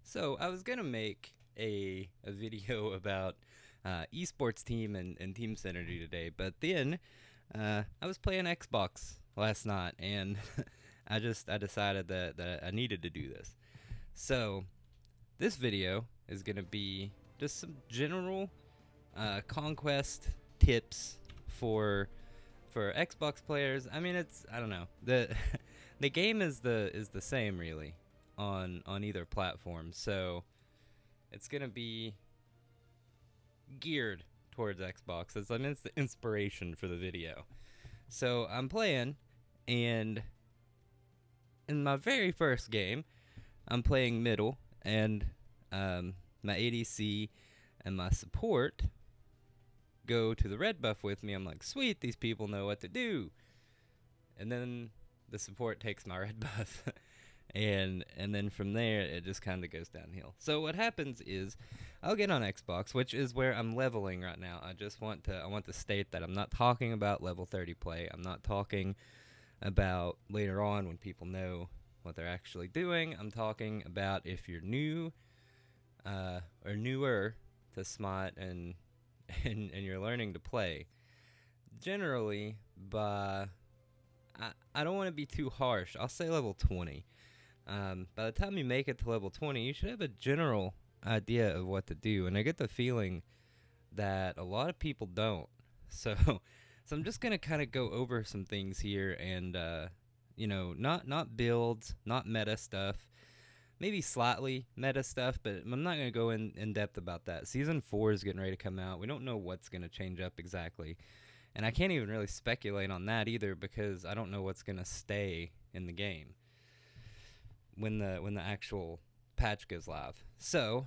So I was gonna make a video about esports team and team synergy today, but then I was playing Xbox last night, and I decided that I needed to do this. So this video is gonna be just some general conquest tips for for Xbox players. I mean, I don't know, the game is the same really on either platform, so it's gonna be geared towards Xbox. It's an inspiration for the video. So I'm playing, and in my very first game, I'm playing middle, and my ADC and my support go to the red buff with me. I'm like, sweet, these people know what to do. And then the support takes my red buff. and then from there it just kind of goes downhill. So what happens is I'll get on Xbox, which is where I'm leveling right now. I want to state that I'm not talking about level 30 play. I'm not talking about later on when people know what they're actually doing. I'm talking about if you're new or newer to SMITE and you're learning to play. Generally, I don't want to be too harsh. I'll say level 20. By the time you make it to level 20, you should have a general idea of what to do. And I get the feeling that a lot of people don't. So, so I'm just gonna kind of go over some things here, and not builds, not meta stuff, maybe slightly meta stuff, but I'm not gonna go in depth about that. Season 4 is getting ready to come out. We don't know what's gonna change up exactly, and I can't even really speculate on that either because I don't know what's gonna stay in the game when the actual patch goes live. So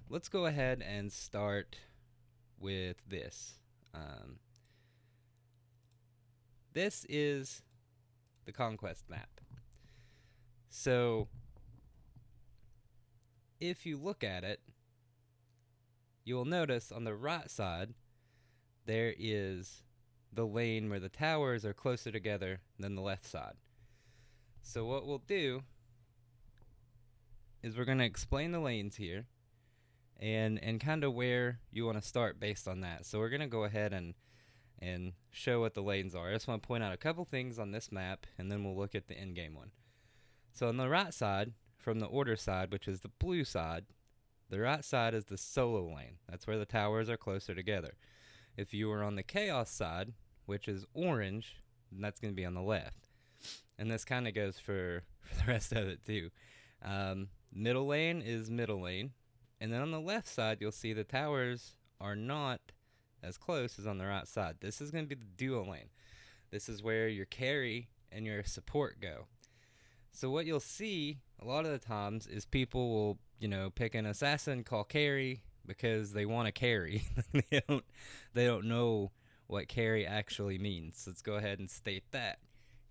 let's go ahead and start with this. This is the Conquest map. So if you look at it, you will notice on the right side there is the lane where the towers are closer together than the left side. So what we'll do is we're going to explain the lanes here and kind of where you want to start based on that. So we're going to go ahead and show what the lanes are. I just want to point out a couple things on this map, and then we'll look at the in-game one. So on the right side, from the order side, which is the blue side, the right side is the solo lane. That's where the towers are closer together. If you were on the chaos side, which is orange, then that's going to be on the left. And this kind of goes for the rest of it too. Middle lane is middle lane. And then on the left side, you'll see the towers are not as close as on the right side. This is going to be the duo lane. This is where your carry and your support go. So what you'll see a lot of the times is people will, pick an assassin, call carry because they want to carry. they don't know what carry actually means. So let's go ahead and state that.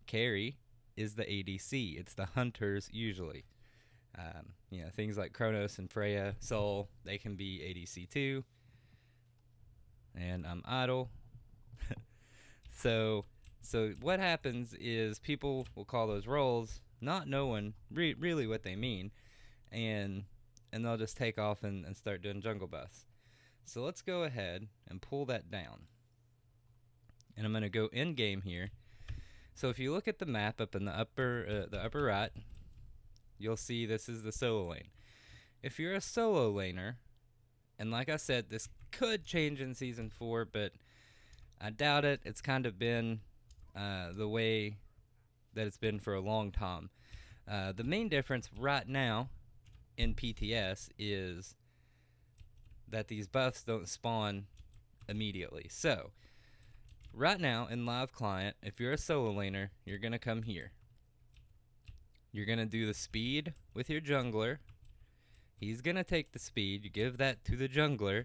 Carry is the ADC. It's the hunters usually. Things like Kronos and Freya, Soul, they can be ADC too. And I'm idle. So what happens is people will call those roles not knowing really what they mean, and they'll just take off and start doing jungle buffs. So let's go ahead and pull that down. And I'm going to go in game here. So if you look at the map up in the upper right, you'll see this is the solo lane. If you're a solo laner, and like I said, this could change in Season 4, but I doubt it. It's kind of been the way that it's been for a long time. The main difference right now in PTS is that these buffs don't spawn immediately. So right now in live client, if you're a solo laner, you're going to come here. You're going to do the speed with your jungler. He's going to take the speed. You give that to the jungler.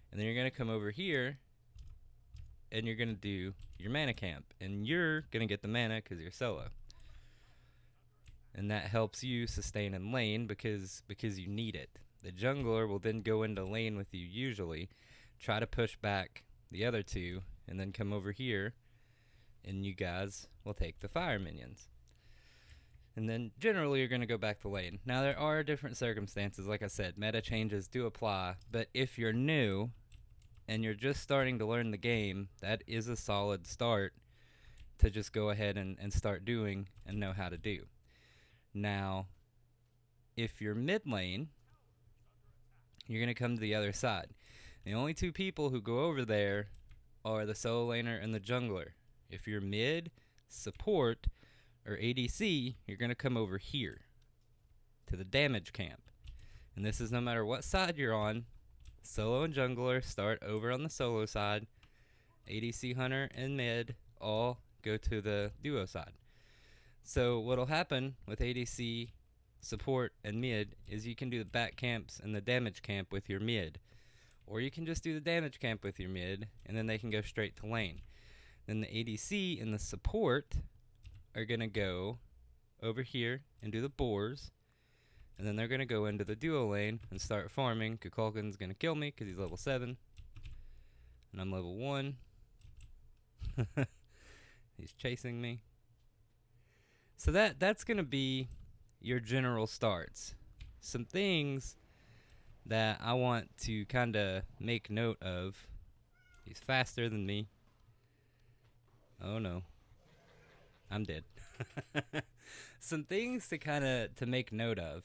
And then you're going to come over here and you're going to do your mana camp. And you're going to get the mana because you're solo. And that helps you sustain in lane because you need it. The jungler will then go into lane with you usually, try to push back the other two, and then come over here, and you guys will take the fire minions. And then generally you're going to go back to lane. Now there are different circumstances, like I said, meta changes do apply, but if you're new and you're just starting to learn the game, that is a solid start to just go ahead and start doing and know how to do. Now, if you're mid lane, you're going to come to the other side. The only two people who go over there are the solo laner and the jungler. If you're mid, support, or ADC, you're going to come over here to the damage camp. And this is no matter what side you're on. Solo and jungler start over on the solo side. ADC hunter and mid all go to the duo side. So what'll happen with ADC, support, and mid is you can do the back camps and the damage camp with your mid. Or you can just do the damage camp with your mid, and then they can go straight to lane. Then the ADC and the support are going to go over here and do the boars, and then they're going to go into the duo lane and start farming. Kukulkan's going to kill me because he's level 7, and I'm level 1. He's chasing me. So that's going to be your general starts. Some things that I want to kind of make note of. He's faster than me. Oh no. I'm dead. Some things to kind of to make note of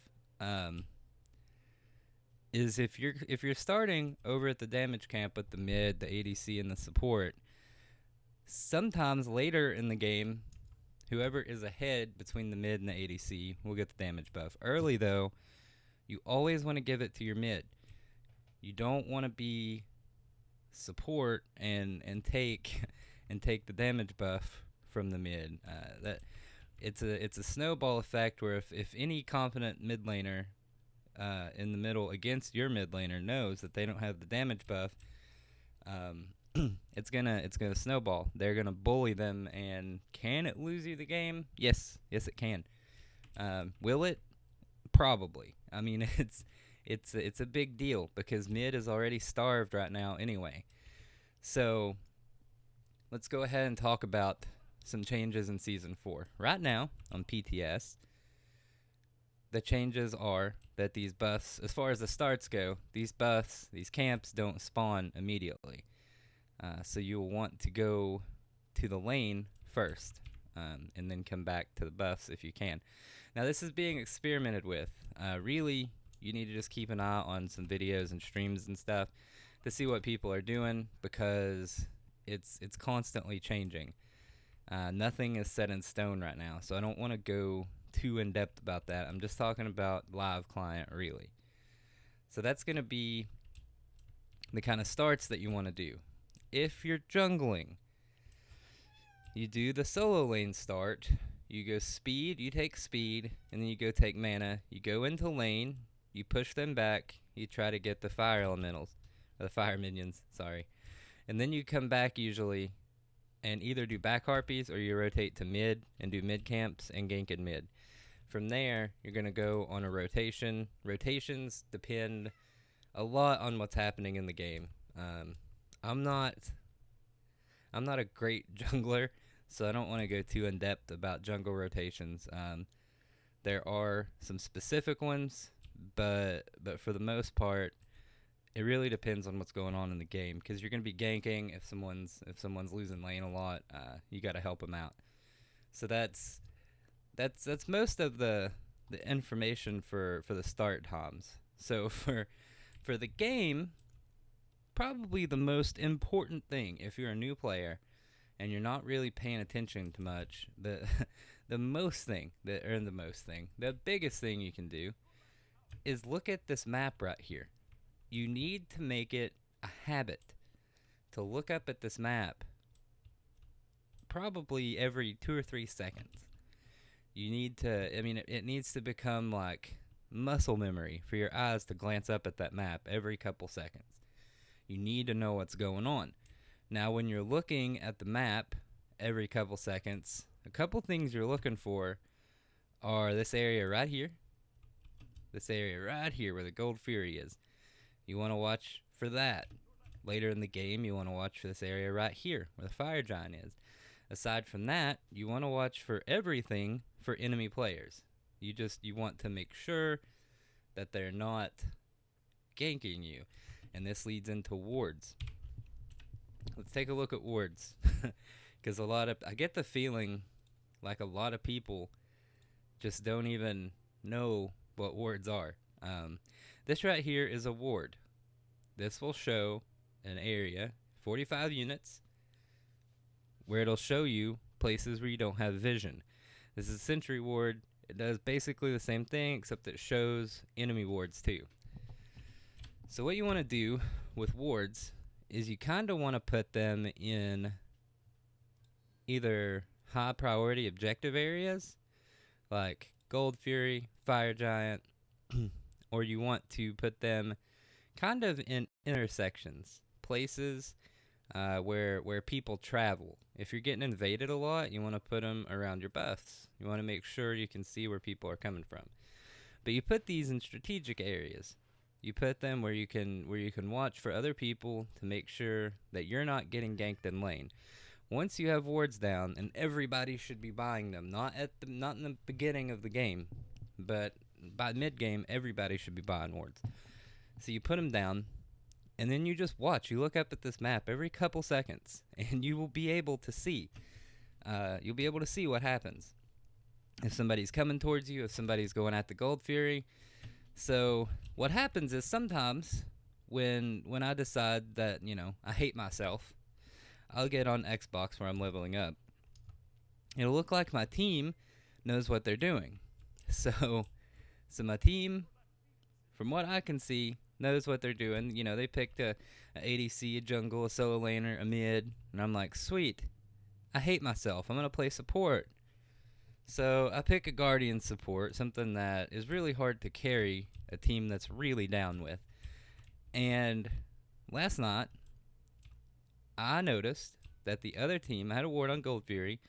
is if you're starting over at the damage camp with the mid, the ADC, and the support, sometimes later in the game, whoever is ahead between the mid and the ADC will get the damage buff. Early though, you always want to give it to your mid. You don't want to be support and take the damage buff from the mid. That it's a snowball effect where if any confident mid laner in the middle against your mid laner knows that they don't have the damage buff, it's gonna snowball. They're gonna bully them, and can it lose you the game? Yes, it can. Will it? Probably. I mean, it's a big deal because mid is already starved right now anyway. So let's go ahead and talk about some changes in Season 4. Right now, on PTS, the changes are that these buffs, as far as the starts go, these buffs, these camps don't spawn immediately. So you'll want to go to the lane first, and then come back to the buffs if you can. Now this is being experimented with. Really, you need to just keep an eye on some videos and streams and stuff to see what people are doing, because it's constantly changing. Nothing is set in stone right now, so I don't want to go too in depth about that. I'm just talking about live client, really. So that's going to be the kind of starts that you want to do. If you're jungling, you do the solo lane start. You go speed, you take speed, and then you go take mana. You go into lane, you push them back, you try to get the fire elementals, or the fire minions, sorry. And then you come back usually and either do back harpies or you rotate to mid and do mid camps and gank in mid. From there, you're going to go on a rotation. Rotations depend a lot on what's happening in the game. I'm not a great jungler, so I don't want to go too in depth about jungle rotations. There are some specific ones, but for the most part, it really depends on what's going on in the game, because you're going to be ganking. If someone's losing lane a lot, you got to help them out. So that's most of the information for the start times. So for the game, probably the most important thing, if you're a new player and you're not really paying attention to much, the biggest thing you can do is look at this map right here. You need to make it a habit to look up at this map probably every 2 or 3 seconds. You need to, it needs to become like muscle memory for your eyes to glance up at that map every couple seconds. You need to know what's going on. Now, when you're looking at the map every couple seconds, a couple things you're looking for are this area right here where the Gold Fury is. You want to watch for that. Later in the game, you want to watch for this area right here where the Fire Giant is. Aside from that, you want to watch for everything for enemy players. You want to make sure that they're not ganking you. And this leads into wards. Let's take a look at wards. Because I get the feeling like a lot of people just don't even know what wards are. This right here is a ward. This will show an area, 45 units, where it'll show you places where you don't have vision. This is a sentry ward. It does basically the same thing, except it shows enemy wards too. So what you want to do with wards is you kind of want to put them in either high priority objective areas like Gold Fury, Fire Giant, or you want to put them kind of in intersections, places where people travel. If you're getting invaded a lot, you want to put them around your buffs. You want to make sure you can see where people are coming from. But you put these in strategic areas. You put them where you can watch for other people to make sure that you're not getting ganked in lane. Once you have wards down, and everybody should be buying them, not in the beginning of the game, but by mid game, everybody should be buying wards. So you put them down, and then you just watch. You look up at this map every couple seconds, and you will be able to see. You'll be able to see what happens. If somebody's coming towards you, if somebody's going at the Gold Fury. So what happens is sometimes when I decide that, I hate myself, I'll get on Xbox where I'm leveling up. It'll look like my team knows what they're doing. So my team, from what I can see, knows what they're doing. They picked a ADC, a jungle, a solo laner, a mid, and I'm like, sweet. I hate myself. I'm going to play support. So I pick a Guardian support, something that is really hard to carry a team that's really down with. And last night, I noticed that the other team, I had a ward on Gold Fury,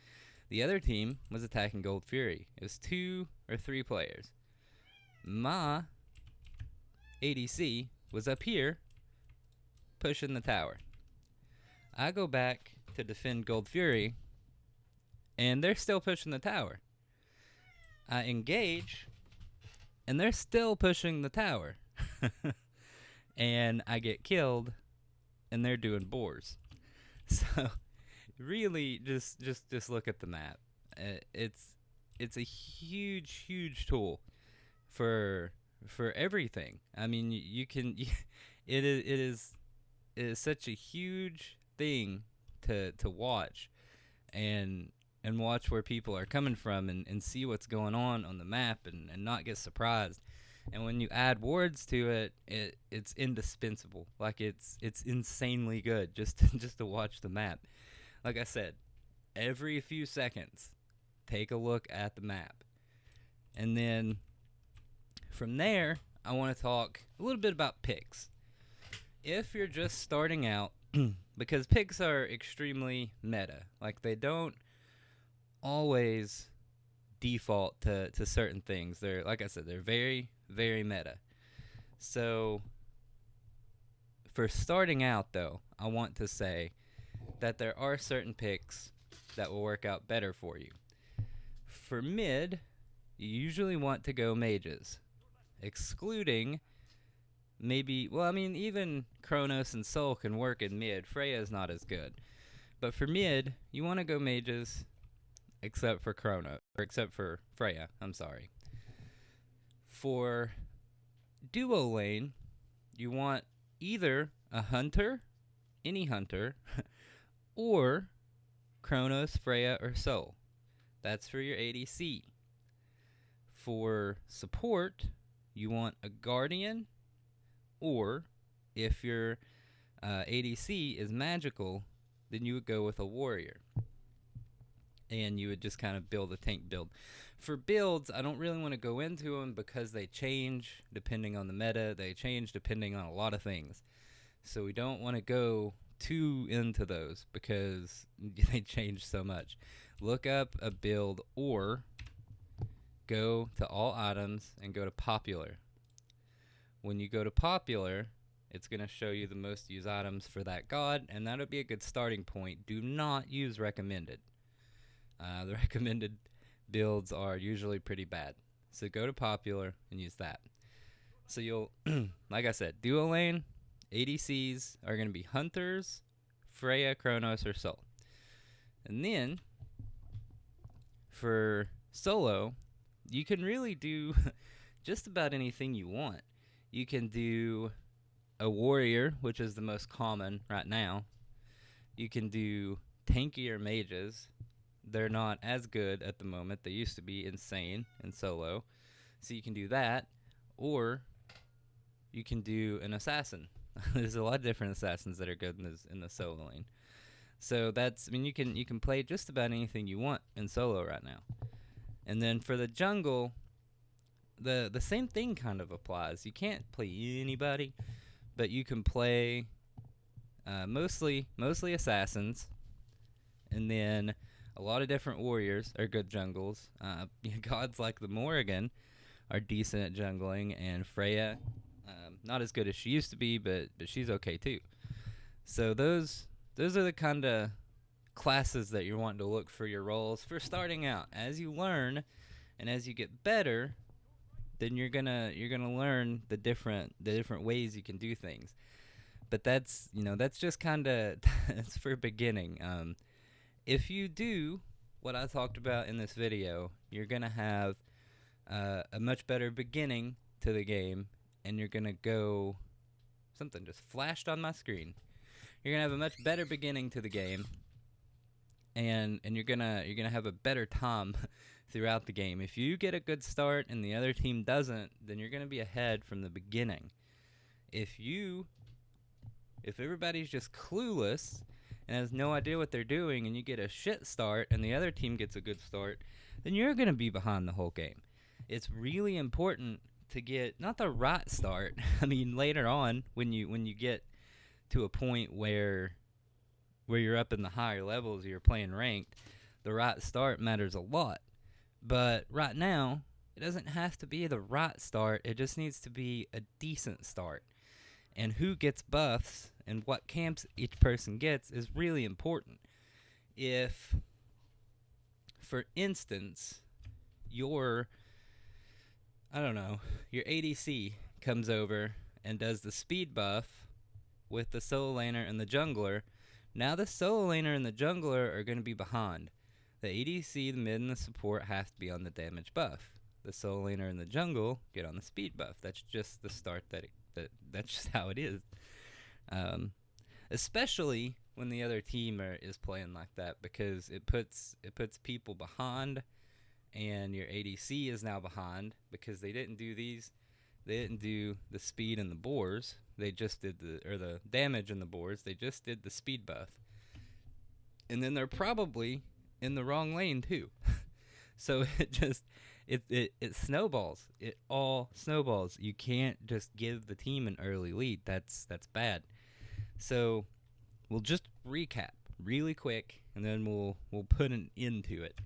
the other team was attacking Gold Fury. It was 2 or 3 players. My ADC was up here pushing the tower. I go back to defend Gold Fury, and they're still pushing the tower. I engage, and they're still pushing the tower. And I get killed, and they're doing boars. So really just look at the map. It's a huge tool for everything. I mean, it is such a huge thing to watch and watch where people are coming from and see what's going on the map and not get surprised. And when you add wards to it, it's indispensable. Like it's insanely good just to watch the map. Like I said, every few seconds, take a look at the map. And then from there, I want to talk a little bit about picks. If you're just starting out, because picks are extremely meta. Like they don't always default to certain things. They're, like I said, they're very, very meta. So for starting out though, I want to say that there are certain picks that will work out better for you. For mid, you usually want to go mages, excluding even Kronos and Soul can work in mid. Freya is not as good. But for mid, you want to go mages except for Freya, I'm sorry. For duo lane, you want either a hunter, any hunter, or Kronos, Freya, or Soul. That's for your ADC. For support, you want a Guardian, or if your ADC is magical, then you would go with a warrior. And you would just kind of build a tank build. For builds, I don't really want to go into them because they change depending on the meta. They change depending on a lot of things. So we don't want to go too into those because they change so much. Look up a build or go to all items and go to popular. When you go to popular, it's going to show you the most used items for that god, and that'll be a good starting point. Do not use recommended. The recommended builds are usually pretty bad. So go to popular and use that. So you'll, like I said, duo lane, ADCs are going to be Hunters, Freya, Kronos, or Soul. And then for solo, you can really do just about anything you want. You can do a warrior, which is the most common right now. You can do tankier mages. They're not as good at the moment. They used to be insane in solo. So you can do that. Or you can do an assassin. There's a lot of different assassins that are good in the solo lane. So that's, I mean, you can play just about anything you want in solo right now. And then for the jungle, the same thing kind of applies. You can't play anybody, but you can play mostly assassins, and then a lot of different warriors are good jungles. Gods like the Morrigan are decent at jungling, and Freya, not as good as she used to be, but she's okay too. So those are the kind of classes that you're wanting to look for your roles for starting out. As you learn and as you get better, then you're gonna learn the different ways you can do things. But that's just kind of it's for beginning. If you do what I talked about in this video, you're gonna have a much better beginning to the game, and you're gonna go. Something just flashed on my screen. You're gonna have a much better beginning to the game, and you're gonna have a better time throughout the game. If you get a good start and the other team doesn't, then you're gonna be ahead from the beginning. If everybody's just clueless and has no idea what they're doing, and you get a shit start and the other team gets a good start, then you're gonna be behind the whole game. It's really important to get not the right start. I mean, later on when you get to a point where you're up in the higher levels, you're playing ranked, the right start matters a lot. But right now, it doesn't have to be the right start. It just needs to be a decent start. And who gets buffs and what camps each person gets is really important. If, for instance, your ADC comes over and does the speed buff with the solo laner and the jungler, now the solo laner and the jungler are going to be behind. The ADC, the mid, and the support have to be on the damage buff. The solo laner and the jungle get on the speed buff. That's just the start that's just how it is. Especially when the other team is playing like that, because it puts people behind, and your ADC is now behind because they didn't do the speed and the boars. They just did the damage and the boars. They just did the speed buff. And then they're probably in the wrong lane too. So it snowballs. It all snowballs. You can't just give the team an early lead. That's bad. So we'll just recap really quick, and then we'll put an end to it.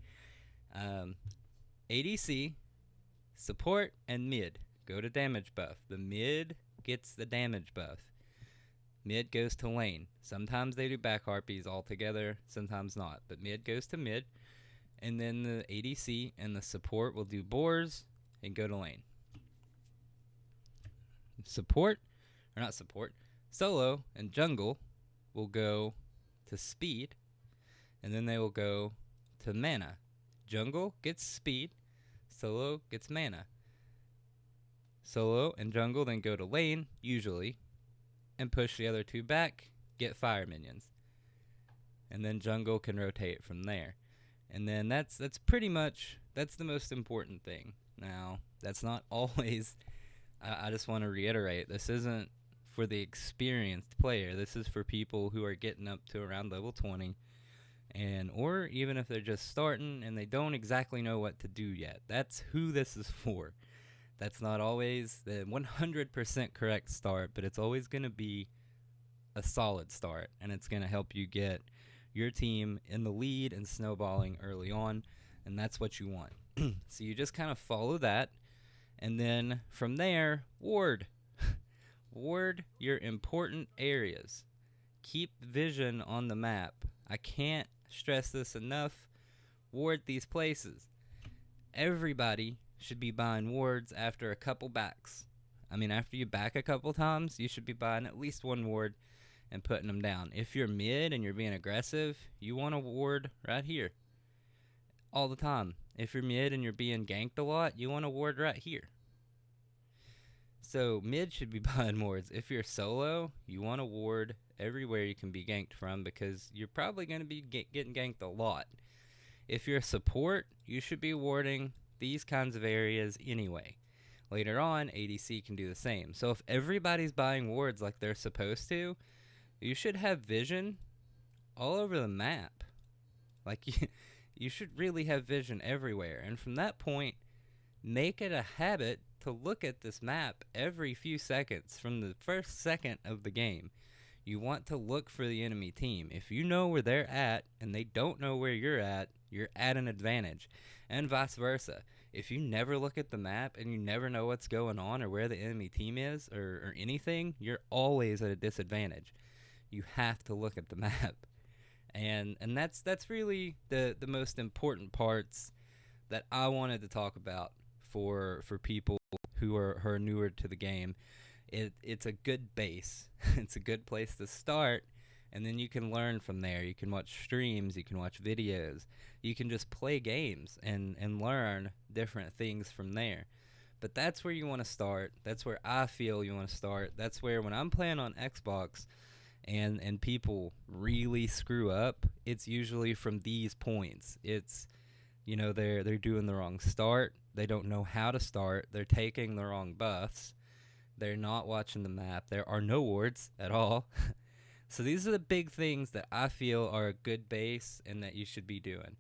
ADC, support, and mid go to damage buff. The mid gets the damage buff. Mid goes to lane. Sometimes they do back harpies all together, sometimes not. But mid goes to mid, and then the ADC and the support will do boars and go to lane. Solo and jungle will go to speed, and then they will go to mana. Jungle gets speed, solo gets mana. Solo and jungle then go to lane, usually, and push the other two back, get fire minions. And then jungle can rotate from there. And then that's pretty much, that's the most important thing. Now, that's not always, I just want to reiterate, this isn't for the experienced player. This is for people who are getting up to around level 20, or even if they're just starting and they don't exactly know what to do yet. That's who this is for. That's not always the 100% correct start, but it's always going to be a solid start, and it's going to help you get your team in the lead and snowballing early on, and that's what you want. So you just kind of follow that, and then from there, ward. Ward your important areas. Keep vision on the map. I can't stress this enough. Ward these places. Everybody should be buying wards after a couple backs. I mean, after you back a couple times, you should be buying at least one ward and putting them down. If you're mid and you're being aggressive, you want a ward right here all the time. If you're mid and you're being ganked a lot, you want a ward right here. So mid should be buying wards. If you're solo, you want a ward everywhere you can be ganked from, because you're probably going to be getting ganked a lot. If you're a support, you should be warding these kinds of areas anyway. Later on, ADC can do the same. So if everybody's buying wards like they're supposed to, you should have vision all over the map. Like, you should really have vision everywhere. And from that point, make it a habit to look at this map every few seconds from the first second of the game. You want to look for the enemy team. If you know where they're at and they don't know where you're at an advantage. And vice versa. If you never look at the map and you never know what's going on or where the enemy team is or anything, you're always at a disadvantage. You have to look at the map. And that's really the most important parts that I wanted to talk about for people who are newer to the game. It's a good base. It's a good place to start, and then you can learn from there. You can watch streams, you can watch videos, you can just play games and learn different things from there. But that's where you want to start. That's where I feel you want to start. That's where, when I'm playing on Xbox and people really screw up, it's usually from these points. It's, you know, they're doing the wrong start, they don't know how to start, they're taking the wrong buffs, they're not watching the map, there are no wards at all. So these are the big things that I feel are a good base and that you should be doing.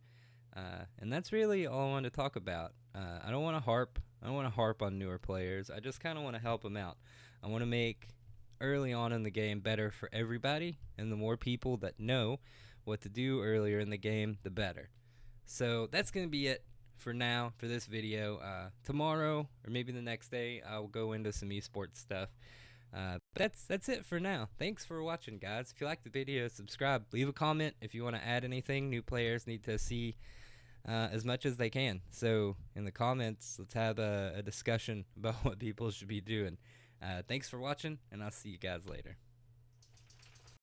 And that's really all I want to talk about. I don't want to harp on newer players. I just kind of want to help them out. I want to make early on in the game better for everybody, and the more people that know what to do earlier in the game, the better. So that's going to be it for now for this video. Tomorrow or maybe the next day, I'll go into some esports stuff. But that's it for now. Thanks for watching, guys. If you liked the video, subscribe, leave a comment if you want to add anything. New players need to see as much as they can. So in the comments, let's have a discussion about what people should be doing. Thanks for watching, and I'll see you guys later.